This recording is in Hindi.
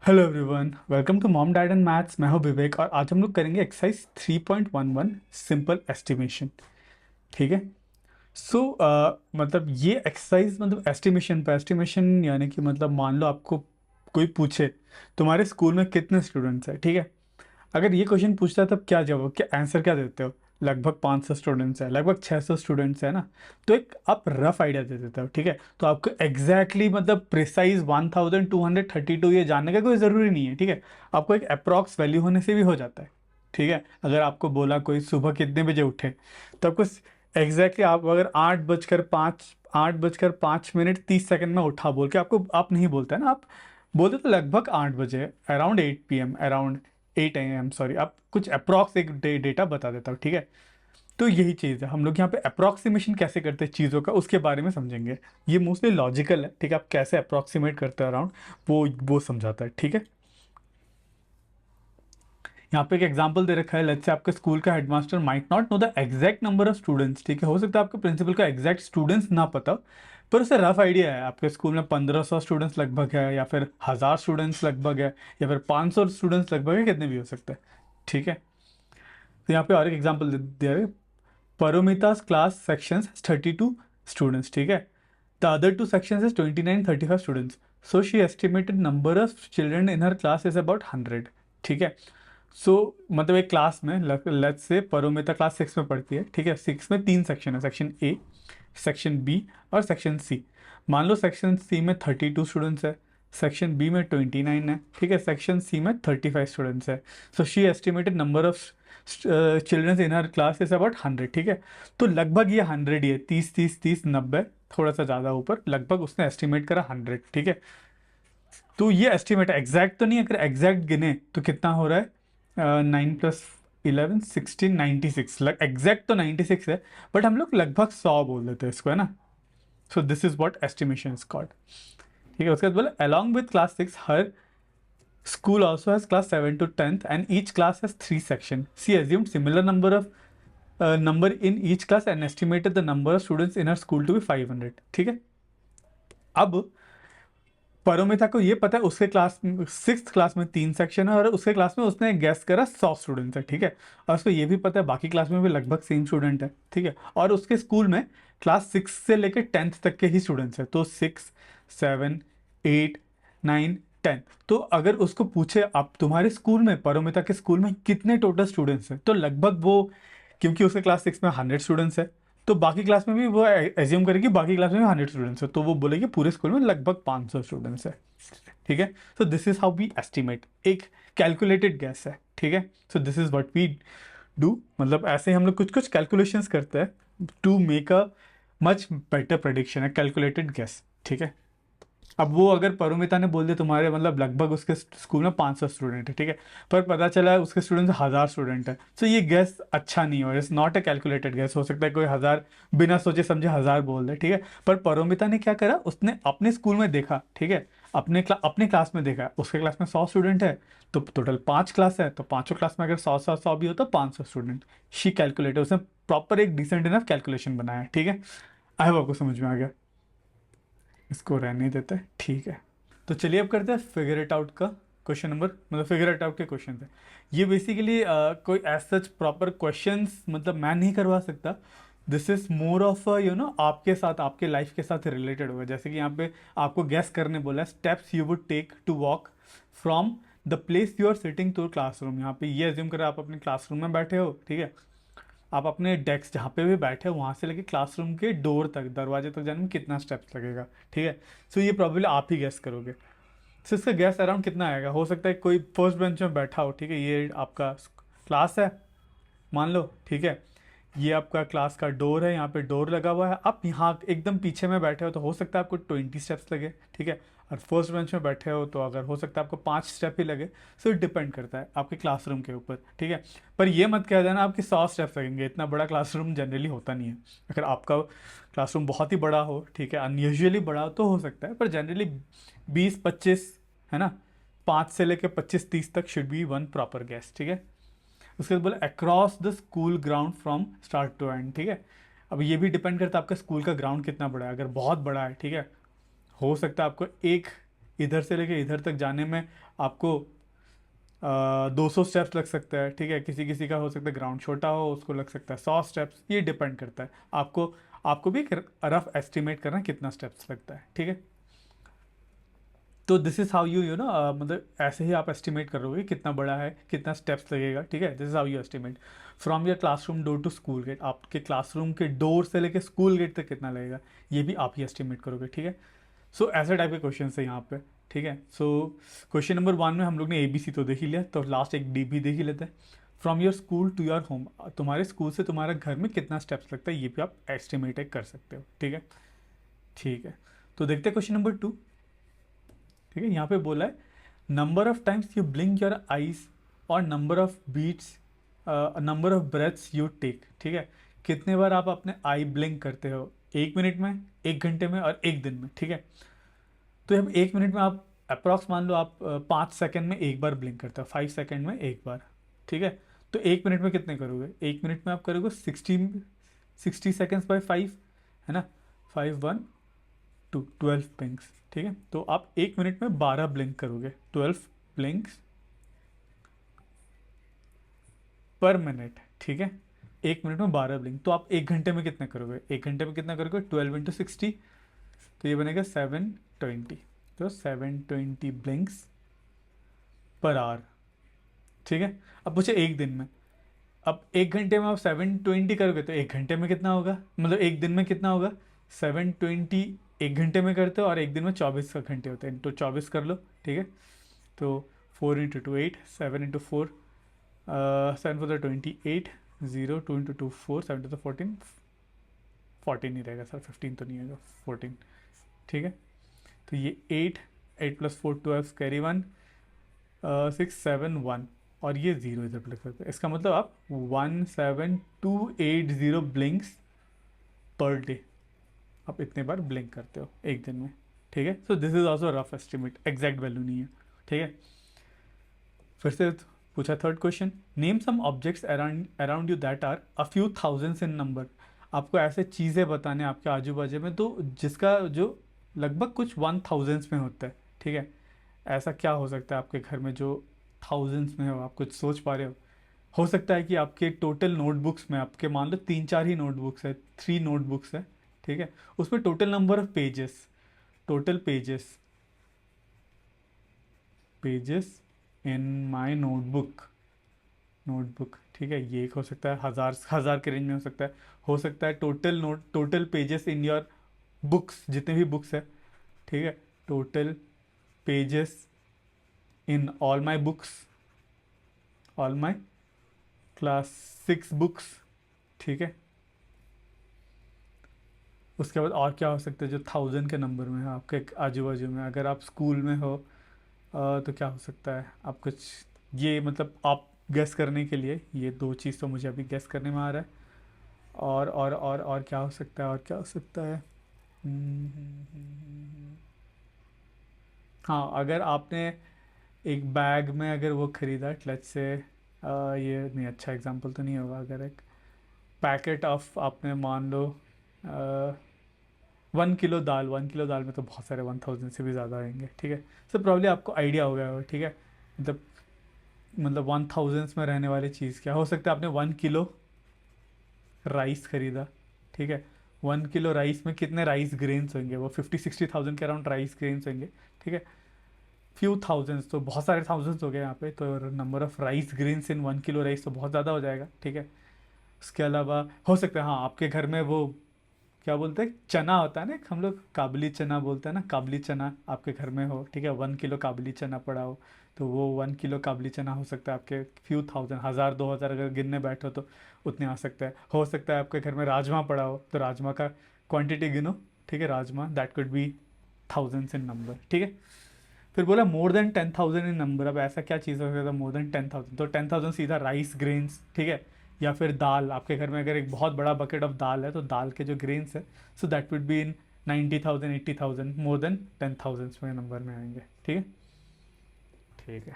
Hello everyone, welcome to mom dad and maths. मैं हूं विवेक और आज हम लोग करेंगे एक्सरसाइज 3.11 सिंपल एस्टिमेशन। ठीक है। मतलब ये एक्सरसाइज मतलब एस्टिमेशन पे एस्टिमेशन, यानी कि मतलब मान लो आपको कोई पूछे तुम्हारे स्कूल में कितने स्टूडेंट्स हैं। ठीक है। अगर ये क्वेश्चन पूछता है तब क्या जवाब, क्या आंसर क्या देते हो? लगभग 500 स्टूडेंट्स हैं, लगभग 600 स्टूडेंट्स हैं ना। तो एक आप रफ आइडिया दे देते हो। ठीक है। तो आपको मतलब प्रिसाइज 1232 ये जानने का कोई ज़रूरी नहीं है। ठीक है। आपको एक अप्रॉक्स वैल्यू होने से भी हो जाता है। ठीक है। अगर आपको बोला कोई सुबह कितने बजे उठे, तो आपको आप अगर 8:05 30 सेकंड में उठा बोल के आपको, आप नहीं बोलते हैं ना, आप बोलते तो लगभग 8 बजे, around 8 PM, around 8 AM, sorry, आप कुछ अप्रॉक्स एक डेटा बता देता हूँ। ठीक है। तो यही चीज़ है, हम लोग यहाँ पे अप्रॉक्सीमेशन कैसे करते हैं चीज़ों का, उसके बारे में समझेंगे। ये मोस्टली लॉजिकल है। ठीक है। आप कैसे अप्रॉक्सीमेट करते हैं अराउंड, वो समझाता है। ठीक है। यहाँ पे एक एग्जांपल दे रखा है, लेट्स से आपके स्कूल का headmaster might not know the exact number of students. ठीक है। हो सकता है आपके प्रिंसिपल का एग्जैक्ट स्टूडेंट्स ना पता हो, पर उसे रफ आइडिया है आपके स्कूल में 1500 स्टूडेंट्स लगभग है, या फिर 1000 स्टूडेंट्स लगभग है, या फिर 500 स्टूडेंट्स लगभग है, कितने भी हो सकते हैं। ठीक है। तो यहाँ पे और एक एग्जाम्पल दिया है, परोमिता's क्लास सेक्शंस 32 स्टूडेंट्स। ठीक है। The other two sections is 29-35 students, so she estimated number of children in her class is about 100। ठीक है। सो मतलब एक क्लास में, लेट्स से परोमिता क्लास 6 में पढ़ती है। ठीक है। 6 में 3 सेक्शन है, सेक्शन ए, सेक्शन बी और सेक्शन सी। मान लो सेक्शन सी में 32 स्टूडेंट्स है, सेक्शन बी में 29 है। ठीक है। सेक्शन सी में 35 स्टूडेंट्स है। So she estimated number of children's in her class is about 100। ठीक है। तो लगभग ये 100 ही है, 30-30-30-90, थोड़ा सा ज़्यादा ऊपर, लगभग उसने एस्टिमेट करा 100। ठीक है। तो ये एस्टिमेट है, एग्जैक्ट तो नहीं है। अगर एग्जैक्ट गिने तो कितना हो रहा है, 9 + 11 16 96, एग्जैक्ट तो 96 है, बट हम लोग लगभग 100 बोल देते हैं इसको, है ना। So this is what estimation is called. ठीक है। उसके बाद बोले अलॉन्ग विद क्लास 6 हर school also has class 7 to 10th and each class has 3 section, she assumed similar number of number in each class and estimated the number of students इन हर स्कूल टू बी 500। ठीक है। अब परोमिता को ये पता है उसके क्लास, 6th क्लास में 3 सेक्शन है, और उसके क्लास में उसने गेस करा 100 स्टूडेंट्स है। ठीक है। और उसको ये भी पता है बाकी क्लास में भी लगभग सेम स्टूडेंट है। ठीक है। और उसके स्कूल में क्लास 6 से लेकर 10th तक के ही स्टूडेंट्स है, तो 6 7 8 9 10। तो अगर उसको पूछे आप तुम्हारे स्कूल में, परोमिता के स्कूल में कितने टोटल स्टूडेंट्स हैं, तो लगभग वो, क्योंकि उसके क्लास 6 में 100 स्टूडेंट्स है, तो बाकी क्लास में भी वो एज्यूम करेगी बाकी क्लास में भी 100 स्टूडेंट्स है, तो वो बोलेगी पूरे स्कूल में लगभग 500 स्टूडेंट्स है। ठीक है। So this is how we estimate, एक कैलकुलेटेड गैस है। ठीक है। So this is what we do, मतलब ऐसे ही हम लोग कुछ कुछ कैलकुलेशंस करते हैं to make a much better prediction, है कैलकुलेटेड गैस। ठीक है। अब वो अगर परोमिता ने बोल दिया तुम्हारे मतलब लगभग उसके स्कूल में 500 स्टूडेंट है, ठीक है, पर पता चला है उसके स्टूडेंट 1000 स्टूडेंट है, तो ये गैस अच्छा नहीं हो, it's not a calculated gas. हो सकता है कोई 1000 बिना सोचे समझे 1000 बोल दे। ठीक है। पर परोमिता ने क्या करा, उसने अपने स्कूल में देखा। ठीक है। अपने क्लास में देखा, उसके क्लास में 100 स्टूडेंट है, तो टोटल 5 क्लास है, तो पांचों क्लास में अगर 100 100 100 भी होता 500 स्टूडेंट। शी कैलकुलेटर, उसने प्रॉपर एक डिसेंट इनफ कैलकुलेशन बनाया। ठीक है। आई होप आपको समझ में आ गया। इसको रहने देते हैं। ठीक है। तो चलिए अब करते हैं फिगर इट आउट का क्वेश्चन नंबर, मतलब फिगर इट आउट के क्वेश्चन है। ये बेसिकली कोई एज सच प्रॉपर क्वेश्चंस मतलब मैं नहीं करवा सकता। दिस इज मोर ऑफ आपके साथ, आपके लाइफ के साथ रिलेटेड होगा। जैसे कि यहाँ पे आपको गैस करने बोला है, steps you would take to walk from the place you are sitting to classroom. यहाँ पे ये एज्यूम करें आप अपने क्लासरूम में बैठे हो। ठीक है। आप अपने डेस्क जहाँ पे भी बैठे हो वहाँ से लेके क्लासरूम के डोर तक, दरवाजे तक जाने में कितना स्टेप्स लगेगा। ठीक है। सो ये प्रॉब्लली आप ही गैस करोगे। सो इसका गैस अराउंड कितना आएगा, हो सकता है कोई फर्स्ट बेंच में बैठा हो। ठीक है। ये आपका क्लास है मान लो। ठीक है। ये आपका क्लास का डोर है, यहाँ पे डोर लगा हुआ है, आप यहाँ एकदम पीछे में बैठे हो तो हो सकता है आपको 20 स्टेप्स लगे। ठीक है। और फर्स्ट बेंच में बैठे हो तो अगर हो सकता है आपको 5 स्टेप ही लगे। सो इट डिपेंड करता है आपके क्लासरूम के ऊपर। ठीक है। पर ये मत कह देना आपके 100 स्टेप्स लगेंगे, इतना बड़ा क्लासरूम जनरली होता नहीं है। अगर आपका क्लासरूम बहुत ही बड़ा हो, ठीक है, अनयूजुअली बड़ा हो, तो हो सकता है, पर जनरली 20-25, है ना, 5 से लेकर 25-30 तक should be one proper guess. ठीक है। उसके बाद बोला across the school ground from start to end. ठीक है। अब ये भी डिपेंड करता है आपका स्कूल का ग्राउंड कितना बड़ा है। अगर बहुत बड़ा है, ठीक है, हो सकता है आपको इधर से लेके इधर तक जाने में आपको 200 स्टेप्स लग सकता है, ठीक है। किसी किसी का हो सकता है ग्राउंड छोटा हो, उसको लग सकता है 100 स्टेप्स, ये डिपेंड करता है आपको। आपको भी रफ एस्टिमेट करना कितना स्टेप्स लगता है, ठीक है। तो this is how you know मतलब ऐसे ही आप एस्टिमेट करोगे कितना बड़ा है, कितना स्टेप्स लगेगा, ठीक है। This is how you estimate from your classroom door to school gate. आपके क्लासरूम के डोर से लेके स्कूल गेट तक कितना लगेगा, ये भी आप ही एस्टिमेट करोगे, ठीक है। सो ऐसे टाइप के क्वेश्चन है यहाँ पे, ठीक है। सो क्वेश्चन नंबर 1 में हम लोग ने ABC तो देख ही लिया, तो लास्ट एक D भी देख ही लेते हैं। From your school to your home, तुम्हारे स्कूल से तुम्हारे घर में कितना स्टेप्स लगता है, ये भी आप एस्टिमेट कर सकते हो, ठीक है। ठीक है, तो देखते हैं क्वेश्चन नंबर 2, ठीक है। यहाँ पे बोला है number of times you blink your eyes और number of beats, number of breaths you take, ठीक है। कितने बार आप अपने आई ब्लिंक करते हो, 1 मिनट में, 1 घंटे में और 1 दिन में, ठीक है। तो अब 1 मिनट में आप अप्रॉक्स मान लो आप 5 सेकंड में एक बार ब्लिंक करते हो, 5 सेकंड में एक बार, ठीक है। तो 1 मिनट में कितने करोगे, 1 मिनट में आप करोगे 60 सेकेंड्स बाई 5, है ना। 5 1 2 12 ब्लिंक्स, ठीक है। तो आप 1 मिनट में 12 ब्लिंक करोगे, 12 ब्लिंक्स पर मिनट, ठीक है। 1 मिनट में 12 ब्लिंक, तो आप 1 घंटे में कितने करोगे, 1 घंटे में कितना करोगे, 12 इंटू 60, तो ये बनेगा 720, तो 720 ब्लिंक्स पर आवर, ठीक है। अब पूछे 1 दिन में, अब 1 घंटे में आप 720 करोगे तो 1 घंटे में कितना होगा, मतलब 1 दिन में कितना होगा, 720 1 घंटे में करते हो और 1 दिन में 24 घंटे होते हैं, तो 24 कर लो, ठीक है। तो 4 इंटू 2 8, 7 इंटू 4 7 4 28, 0 2 इंटू 2 4, 7 टू 14, 14 ही रहेगा सर, 15 तो नहीं होगा, 14, ठीक है। तो ये 8 प्लस 4 12, कैरी 1, 6 7 1, और ये 0 इधर पे लिख सकते हैं। इसका मतलब आप 17280 ब्लिंक्स पर डे आप इतने बार ब्लिंक करते हो 1 दिन में, ठीक है। So this is also rough estimate, exact value नहीं है, ठीक है। फिर से पूछा third question, name some objects around you that are a few thousands in number. आपको ऐसे चीज़ें बताने आपके आजू बाजू में, तो जिसका जो लगभग कुछ 1000s में होता है, ठीक है। ऐसा क्या हो सकता है आपके घर में जो थाउजेंड्स में हो, आप कुछ सोच पा रहे हो सकता है कि आपके टोटल नोटबुक्स में, आपके मान लो 3 4 ही नोटबुक्स है, 3 नोटबुक्स है, ठीक है। उसमें total number of pages, total pages, pages in my notebook, ठीक है। ये एक हो सकता है, हज़ार के रेंज में हो सकता है total pages in your books, जितने भी बुक्स है, ठीक है। Total pages in all my books, all my class 6 books, ठीक है। उसके बाद और क्या हो सकता है जो 1000 के नंबर में है आपके आजू बाजू में, अगर आप स्कूल में हो तो क्या हो सकता है आप कुछ, ये मतलब आप गेस करने के लिए, ये 2 चीज़ तो मुझे अभी गेस करने में आ रहा है। और क्या हो सकता है, और क्या हो सकता है। हाँ, अगर आपने एक बैग में अगर वो ख़रीदा, लेट्स से ये नहीं, अच्छा एग्जांपल तो नहीं होगा, अगर एक पैकेट ऑफ आपने मान लो 1 किलो दाल, 1 किलो दाल में तो बहुत सारे 1000 से भी ज़्यादा आएंगे, ठीक है। सो प्रॉब्ली आपको आइडिया हो गया होगा, ठीक है। मतलब 1000s में रहने वाली चीज़ क्या हो सकता है, आपने 1 किलो राइस खरीदा, ठीक है। 1 किलो राइस में कितने राइस ग्रेन्स होंगे, वो 50 60 थाउजेंड के अराउंड राइस ग्रेन्स होंगे, ठीक है। फ्यू थाउजेंड्स तो बहुत सारे थाउजेंड्स हो गए यहाँ पे, तो number of rice grains in 1 kilo rice तो बहुत ज़्यादा हो जाएगा, ठीक है। उसके अलावा हो सकता है, हाँ, आपके घर में वो क्या बोलते हैं, चना होता है ना, हम लोग काबली चना बोलते हैं ना, काबली चना आपके घर में हो, ठीक है। 1 किलो काबली चना पड़ा हो, तो वो 1 किलो काबली चना हो सकता है आपके फ्यू थाउजेंड, 1000 2000 अगर गिनने बैठो तो उतने आ सकता है। हो सकता है आपके घर में राजमा पड़ा हो, तो राजमा का क्वांटिटी गिनो, ठीक है। Rajma that could be thousands in number, ठीक है। फिर बोला मोर देन 10,000 इन नंबर, अब ऐसा क्या चीज़ हो सकता है मोर देन 10,000, तो 10,000 सीधा राइस ग्रेन्स, ठीक है। या फिर दाल, आपके घर में अगर एक बहुत बड़ा बकेट ऑफ दाल है, तो दाल के जो ग्रेन्स है, so that would be in 90,000 80,000, more than 10,000 में नंबर में आएंगे, ठीक है। ठीक है।